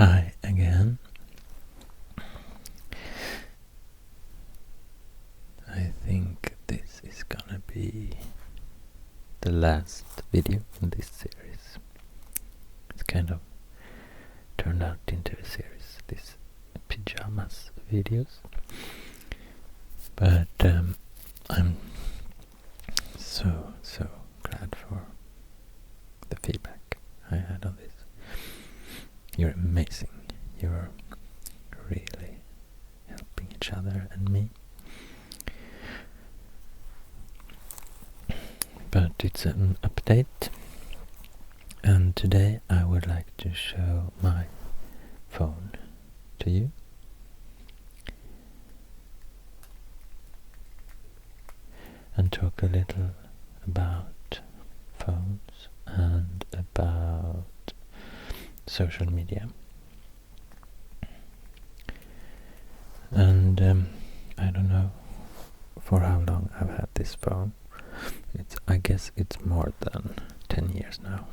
Hi again. I think this is gonna be the last video in this series. It's kind of turned out into a series, these pajamas videos. But I'm so glad for the feedback I had on this. You're amazing. You're really helping each other and me. But it's an update, and today I would like to show my phone to you. And talk a little about phones and about social media. And I don't know for how long I've had this phone. I guess it's more than 10 years now.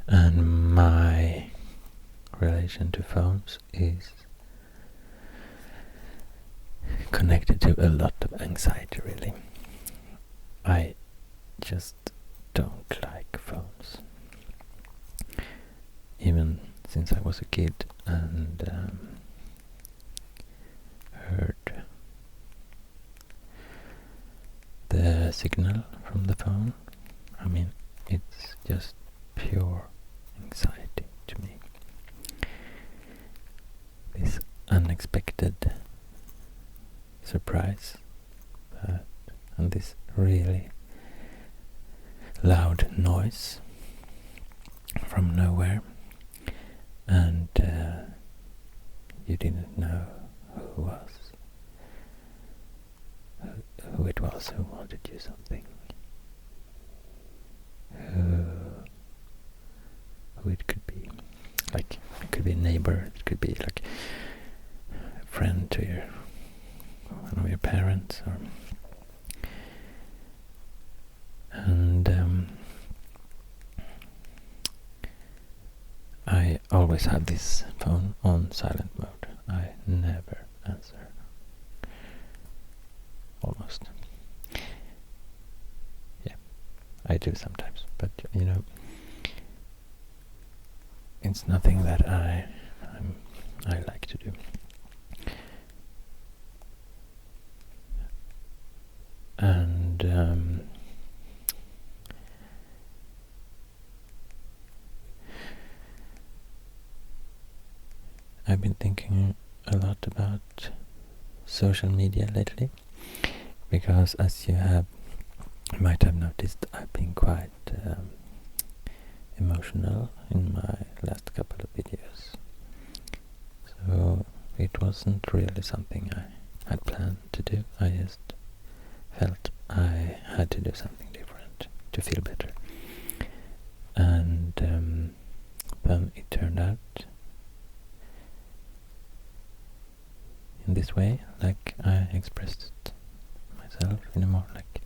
And my relation to phones is connected to a lot of anxiety, really. I just don't like phones. Even since I was a kid and heard the signal from the phone, I mean, it's just pure anxiety to me. This unexpected surprise and this really loud noise from nowhere, and you didn't know who it was who wanted you something, who it could be. Like, it could be a neighbor, it could be like a friend to one of your parents, and I always have this phone on silent mode. I never answer. Almost. Yeah, I do sometimes, but you know, it's nothing that I like to do. And I've been thinking a lot about social media lately, because as you might have noticed, I've been quite emotional in my last couple of videos. So it wasn't really something I had planned to do. I just felt I had to do something different to feel better. And then it turned out in this way, like I expressed it myself in a more like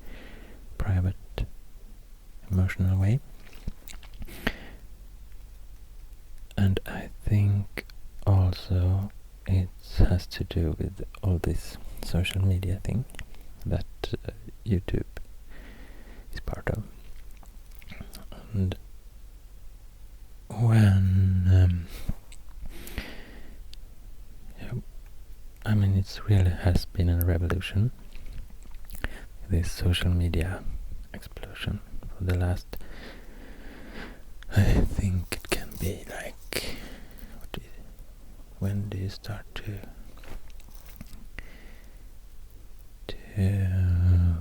private, emotional way. And I think also it has to do with all this social media thing that YouTube is part of. And when I mean, it really has been a revolution, this social media explosion for the last, I think it can be like, when do you start to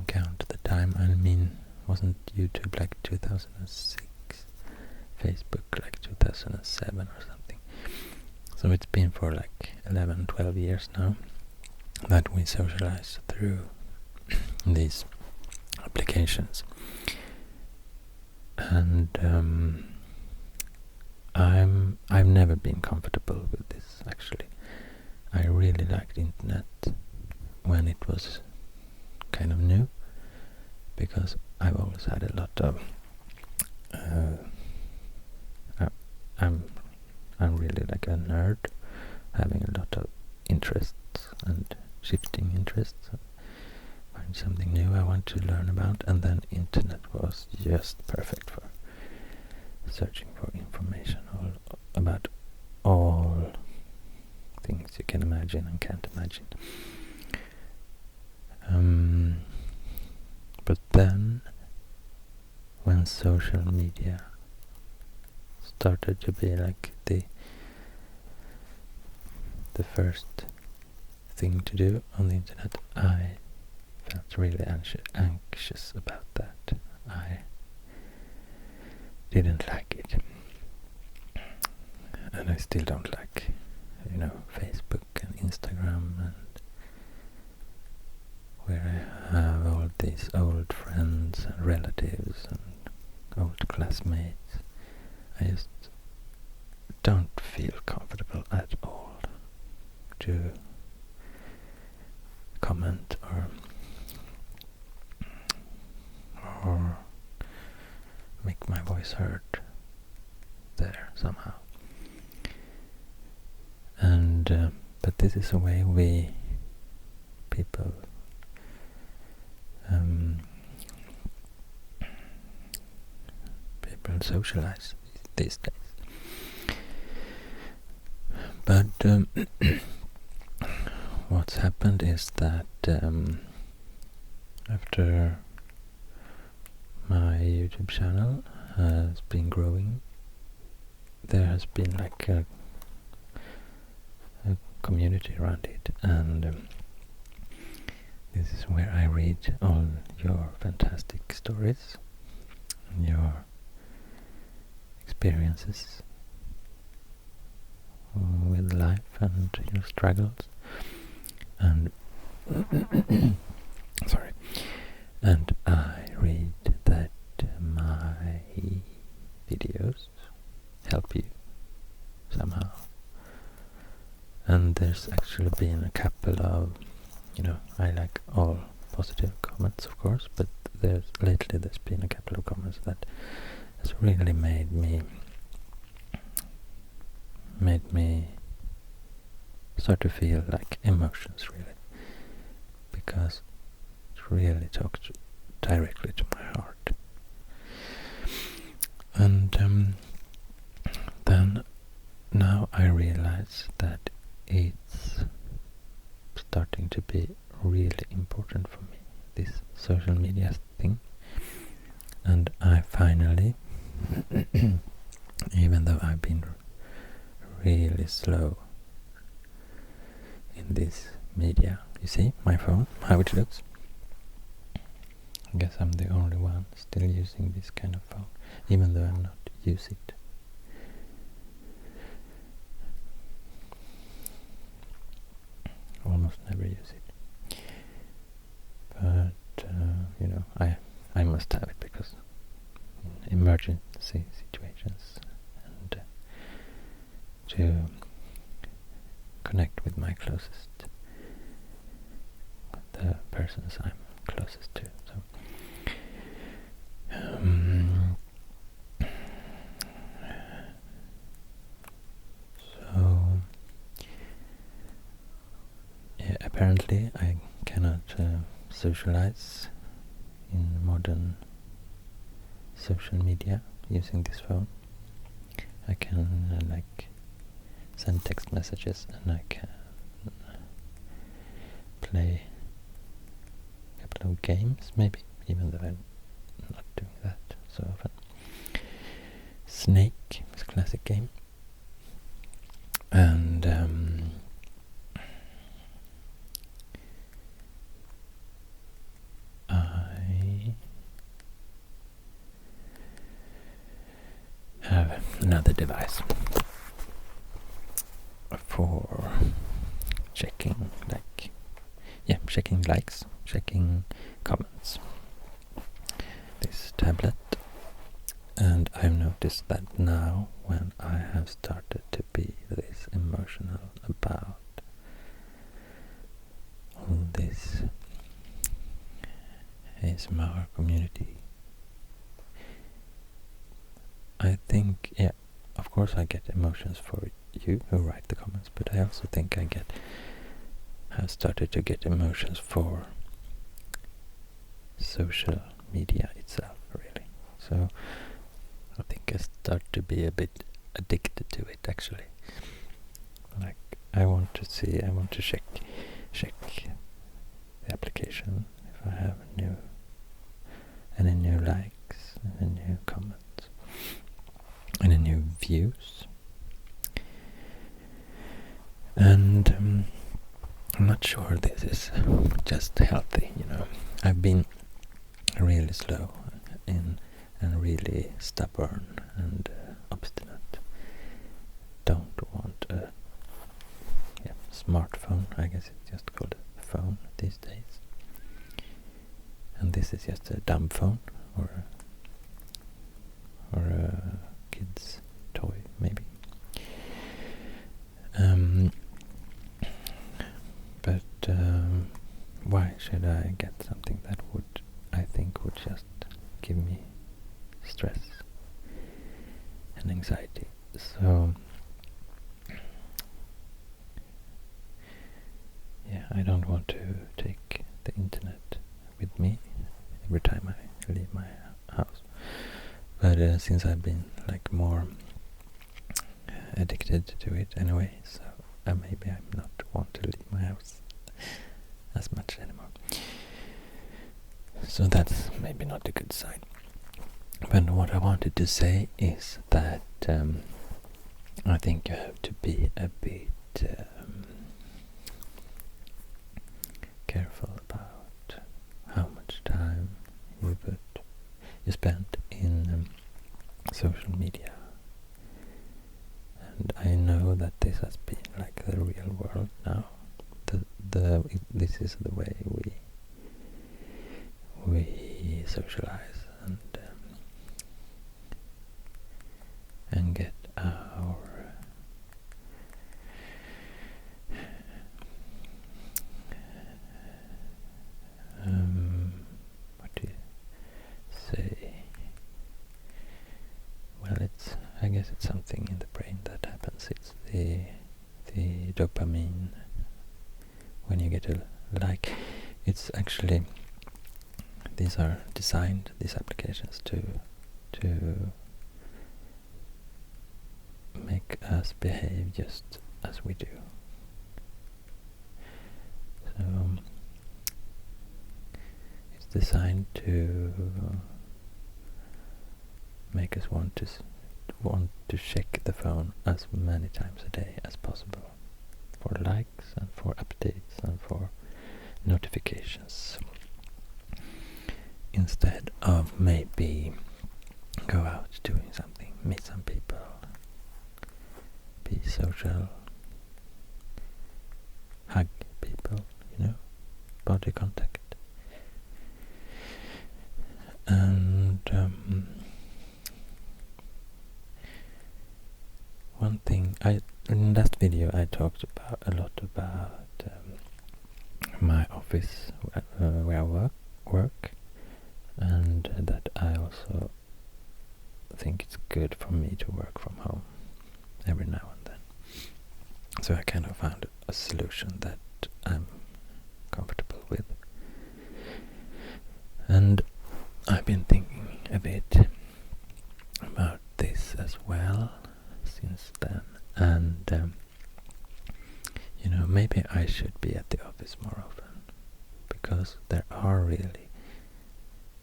count the time? I mean, wasn't YouTube like 2006, Facebook like 2007 or something? So it's been for like 11, 12 years now that we socialize through these applications. And I've never been comfortable with this, actually. I really liked internet when it was kind of new, because I've always had a lot of I'm I'm really like a nerd, having a lot of interests and shifting interests. Find something new I want to learn about, and then internet was just perfect for searching for information about all things you can imagine and can't imagine. But then, when social media started to be like the first thing to do on the internet, I felt really anxious about that. I didn't like it, and I still don't like, Facebook and Instagram, and where I have all these old friends and relatives and old classmates. I just don't feel comfortable at all to comment or make my voice heard there somehow. And but this is a way we people socialize these days. But what's happened is that after my YouTube channel has been growing, there has been like a community around it, and this is where I read all your fantastic stories and your experiences with life and your struggles, and sorry, and I read that my videos help you somehow. And there's actually been a couple of, I like all positive comments, of course, but lately there's been a couple of comments that has really made me start to feel like emotions, really, because it really talks directly to my heart. And then now I realize that it's starting to be really important for me, this social media thing. And I finally, even though I've been really slow in this media, you see my phone, how it looks. I guess I'm the only one still using this kind of phone, even though I'm not using it. Almost never use it, but I must have it because in emergency situations and to connect with my closest, the persons I'm closest to. Apparently I cannot socialize in modern social media using this phone. I can send text messages, and I can play a couple of games, maybe, even though I'm not doing that so often. Snake is a classic game, and I have another device for checking likes, checking comments. This tablet, and I've noticed that now when I have started to be this emotional about all this ASMR community, I think, of course I get emotions for you who write the comments, but I also think I have started to get emotions for social media itself, really. So I think I start to be a bit addicted to it, actually. Like, I want to check the application if I have any new likes, any new comments, any new views. And I'm not sure this is just healthy, you know. I've been really slow and really stubborn and obstinate. Don't want a smartphone, I guess it's just called a phone these days. And this is just a dumb phone or a kid's toy, maybe. But why should I get something that I think would just give me stress and anxiety? So yeah, I don't want to take the internet with me every time I leave my house. But since I've been like more addicted to it anyway, so maybe I'm not want to leave my house as much anymore. So that's maybe not a good sign. But what I wanted to say is that I think you have to be a bit careful about how much time you spend in social media. And I know that this has been like the real world now. This is the way we socialize and get our what do you say? Well, I guess it's something in the brain that happens. It's the dopamine when you get a like. It's actually, these are designed, these applications, to make us behave just as we do. So it's designed to make us want to check the phone as many times a day as possible, for likes and for updates and for notifications, instead of maybe go out doing something, meet some people, be social, hug people, you know, body contact. And one thing, in that video I talked a lot about my office where I work, and that I also think it's good for me to work from home every now and then. So I kind of found a solution that I'm comfortable with. And I've been thinking a bit about this as well since then, and you know, maybe I should be at the office more often, because there are really,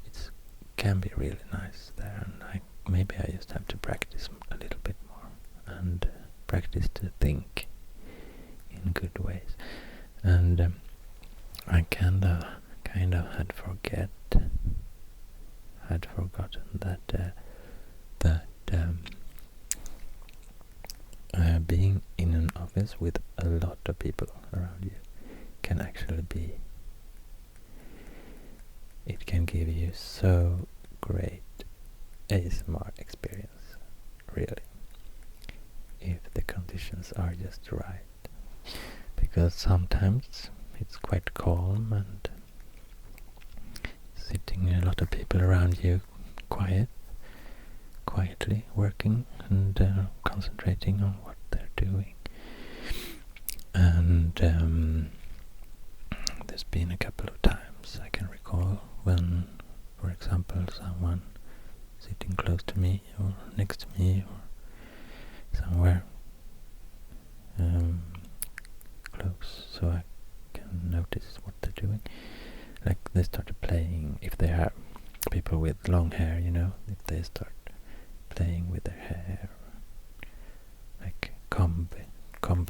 it can be really nice there, and maybe I just have to practice a little bit more and practice to think in good ways. And I kind of had forgotten that being in an office with a lot of people around you can actually it can give you so great ASMR experience, really, if the conditions are just right. Because sometimes it's quite calm and sitting a lot of people around you, quiet quietly working and concentrating on what they're doing. And there's been a couple of times I can recall when, for example, someone sitting close to me or next to me or somewhere close, so I can notice what they're doing. Like they started playing, if they are people with long hair, you know, if they start playing with their hair, like comb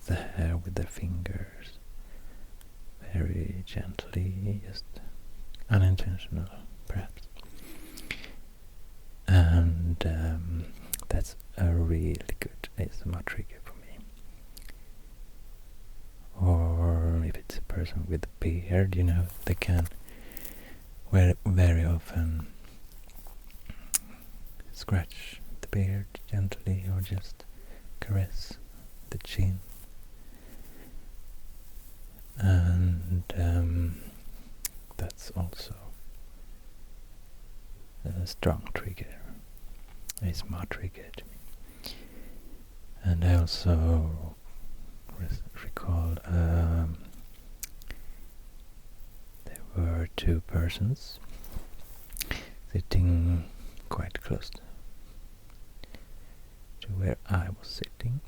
the hair with their fingers, very gently, just unintentional perhaps. And that's a really good ASMR trigger for me. Or if it's a person with a beard, you know, they can very often scratch the beard gently or just caress the chin. And that's also a strong trigger, a smart trigger to me. And I also recall there were two persons sitting quite close to where I was sitting,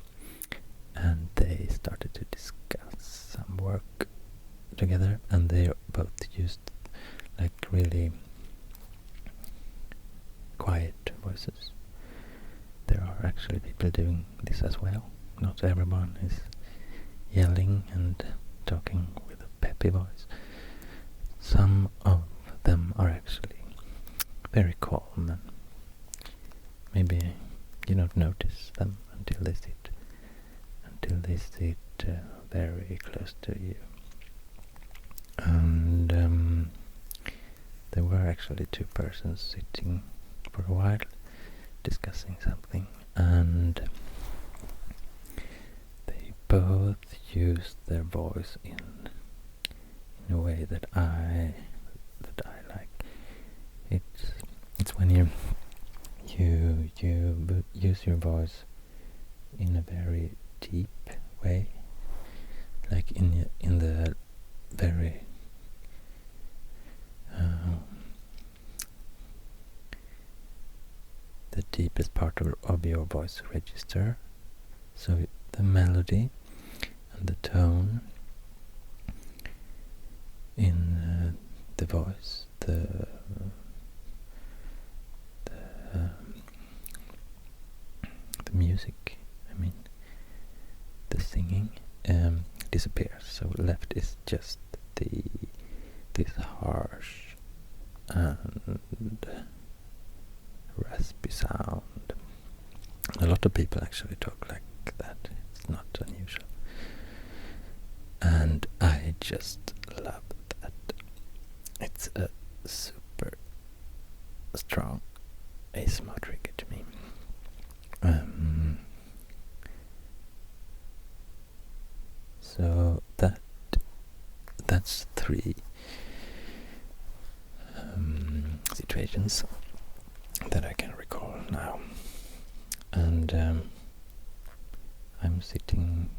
and they started to discuss some work together, and they both used like really quiet voices. There are actually people doing this as well. Not everyone is yelling and talking with a peppy voice. Some of them are actually very calm, and maybe you don't notice them until they sit very close to you. And there were actually two persons sitting for a while discussing something, and they both used their voice in a way that I like. It's when you use your voice in a very deep way, like in the very the deepest part of your voice register. So the melody and the tone in the voice, the music, I mean, the singing disappears. So left is just this harsh and raspy sound. A lot of people actually talk like that. It's not unusual. And I just love that. It's a super strong ASMR trigger to me. So that's three situations that I can recall now. And I'm sitting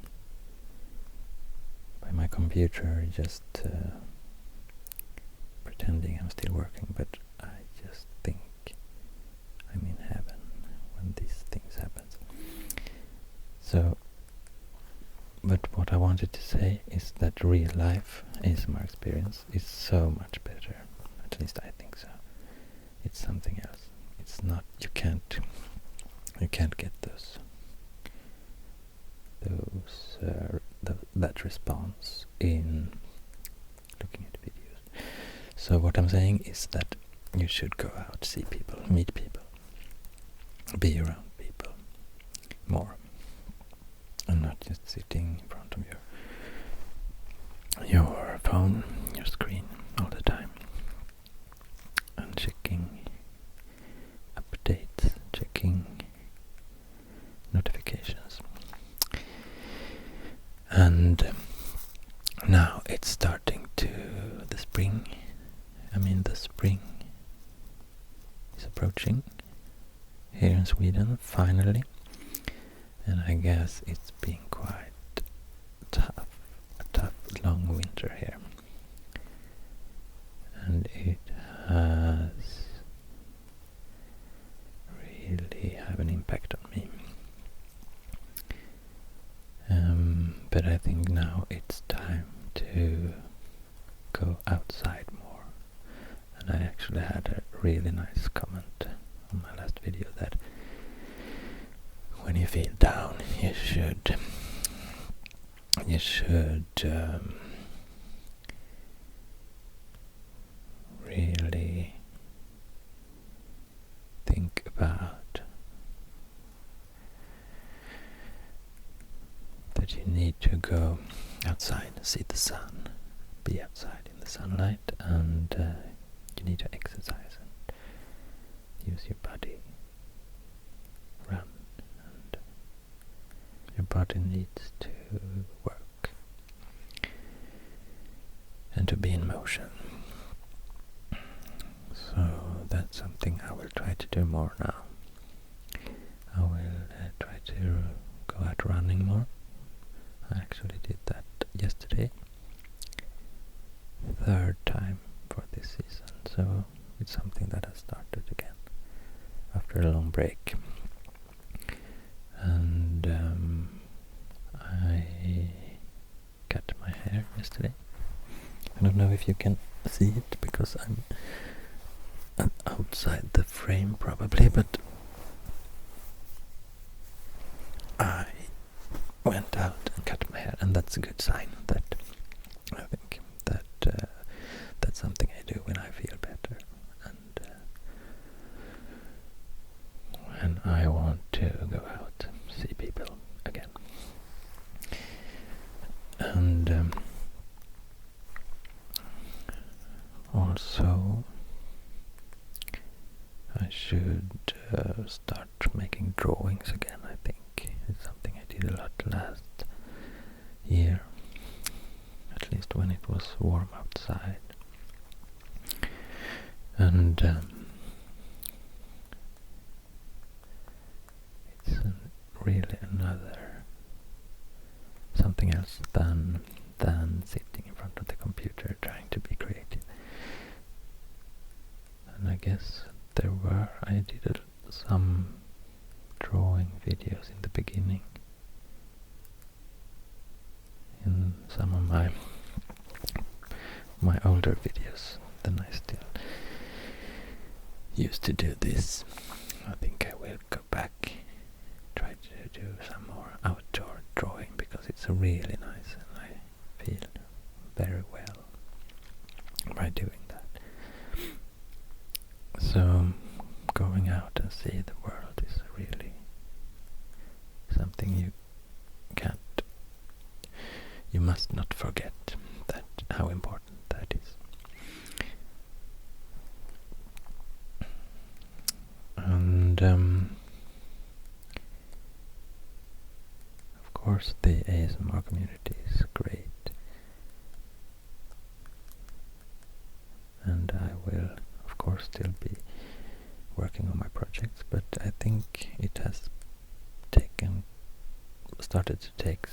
by my computer just pretending I'm still working, but I just think I'm in heaven when these things happen. So, but what I wanted to say is that real life ASMR experience is so much better. At least I think so. It's something else. It's not. You can't get that response in looking at videos. So what I'm saying is that you should go out, see people, meet people, be around people more, and not just sitting in front of your phone, your screen all the time, and checking updates, checking notifications. And now it's starting to the spring. I mean, the spring is approaching, here in Sweden, finally. And I guess it's been quite tough, a tough long winter here. And it has really have an impact on me. But I think now it's time to go outside more. And I actually had a really nice comment on my last video that when you feel down, you should really think about that you need to go outside, see the sun, be outside in the sunlight, and you need to exercise and use your body, run, and your body needs to work and to be in motion. So that's something I will try to do more now. I will try to go out running more. I actually did that yesterday, third time for this season, so it's something that has started again after a long break. And I cut my hair yesterday. I don't know if you can see it because I'm outside the frame probably, but I went out and cut my hair, and that's a good sign. That I think that that's something I do when I feel better, and when I want to go out, see people again. And also I should start making drawings again. I think it's something I did a lot last year, at least when it was warm outside. And it's really another something else than sitting in front of the computer trying to be creative. And I guess I did some drawing videos in the beginning in some of my older videos. Then I still used to do this. I think I will go back, try to do some more outdoor drawing, because it's really nice and I feel very well by doing that. So going out and see the world is really something you must not forget that how important that is. And of course the ASMR community is great, and I will of course still be working on my projects, but I think it has started to take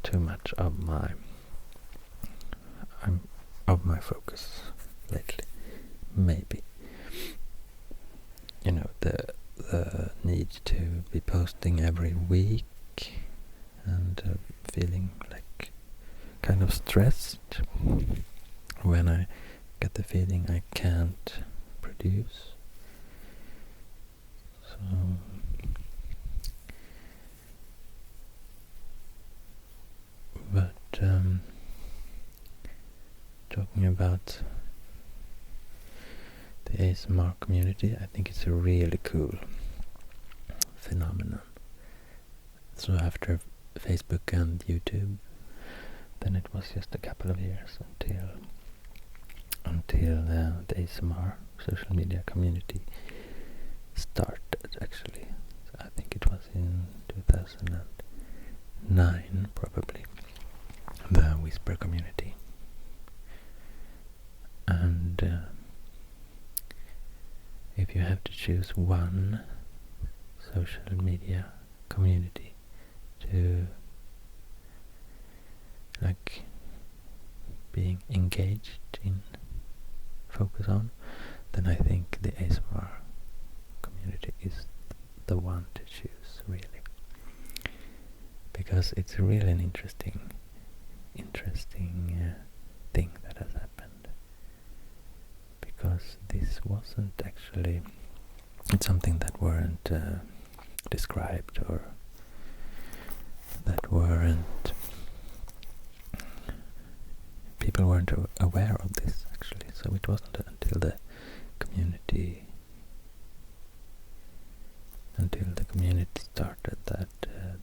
too much of my focus lately. Maybe, you know, the need to be posting every week and feeling like kind of stressed when I get the feeling I can't produce. So but talking about the ASMR community, I think it's a really cool phenomenon. So after Facebook and YouTube, then it was just a couple of years until the ASMR social media community started, actually. So I think it was in 2009 probably, the Whisper community. And if you have to choose one social media community to like being engaged in, focus on, then I think the ASMR community is the one to choose, really, because it's really an interesting thing that has happened, because this wasn't actually, it's something that weren't described, or that weren't, people weren't aware of this actually, so it wasn't until the community started that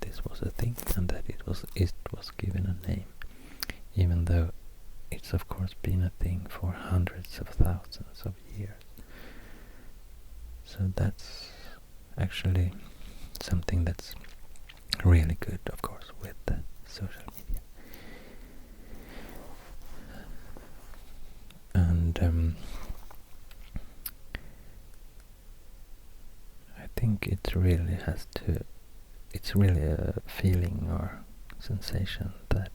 this was a thing, and that it was given a name, even though it's of course been a thing for hundreds of thousands of years. So that's actually something that's really good, of course, with the social media. And I think it really has to, it's really a feeling or sensation that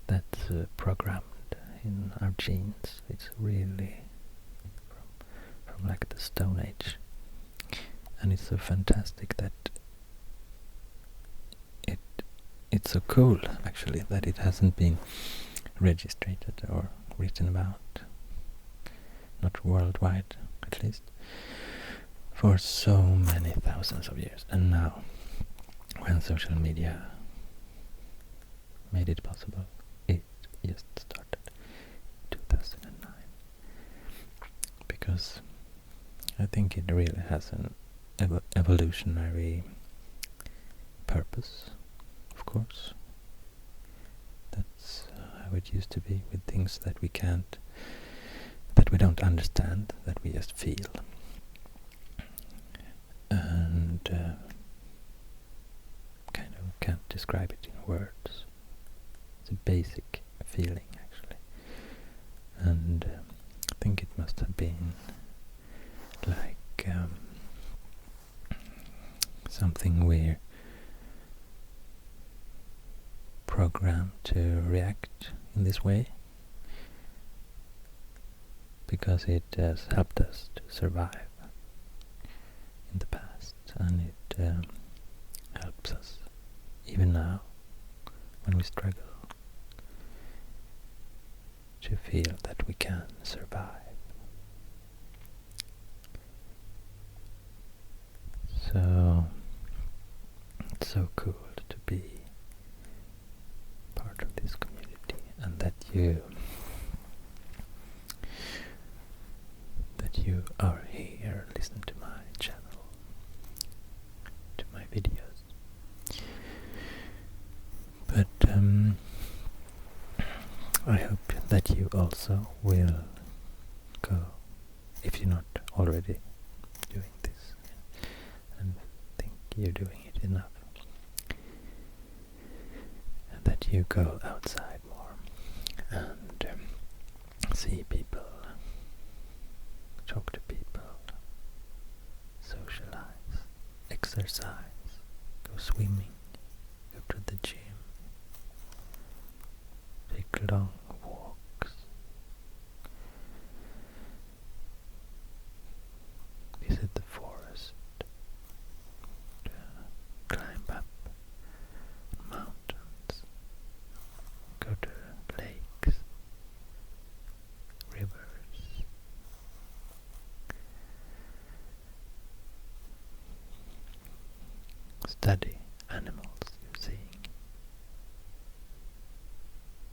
that's programmed in our genes. It's really from like the Stone Age, and it's so fantastic that it's so cool actually that it hasn't been registered or written about, not worldwide at least, for so many thousands of years. And now, when social media made it possible, it just started 2009, because I think it really has an evolutionary purpose, of course. That's how it used to be with things that we don't understand, that we just feel. And kind of can't describe it in words. It's a basic feeling actually. And I think it must have been like something we're programmed to react in this way, because it has helped us to survive in the past, and it helps us even now when we struggle to feel that we can survive. So it's so cool to be part of this community, and that you are here listening to my channel, to my videos. But I hope that you also will go, if you're not already doing this and think you're doing it enough, that you go outside more and see people, talk to people, socialize, exercise, go swimming, go to the gym, take long walks, visit the forest, climb up mountains, go to lakes, rivers, study animals you're seeing,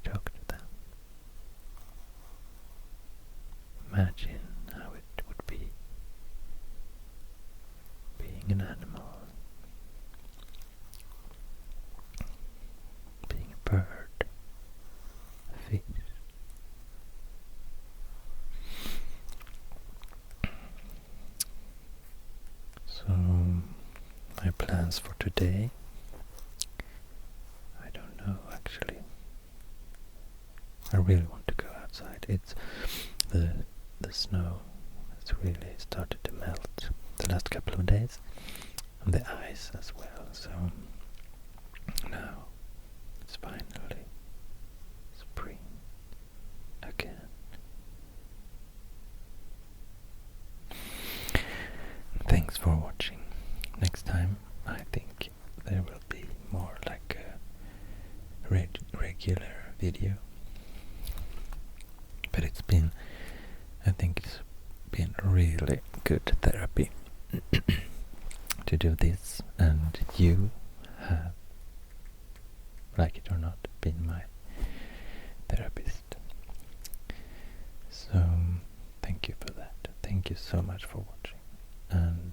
talk to them, imagine how it would be being an animal, being a bird, a fish. So my plans for today, I don't know actually. I really want to go outside. It's the snow has really started to melt, the last couple of days, and the eyes as well. So now it's finally spring again. Thanks for watching. Next time I think there will be more like a regular video, but I think it's been really good therapy to do this, and you have, like it or not, been my therapist. So thank you for that. Thank you so much for watching, and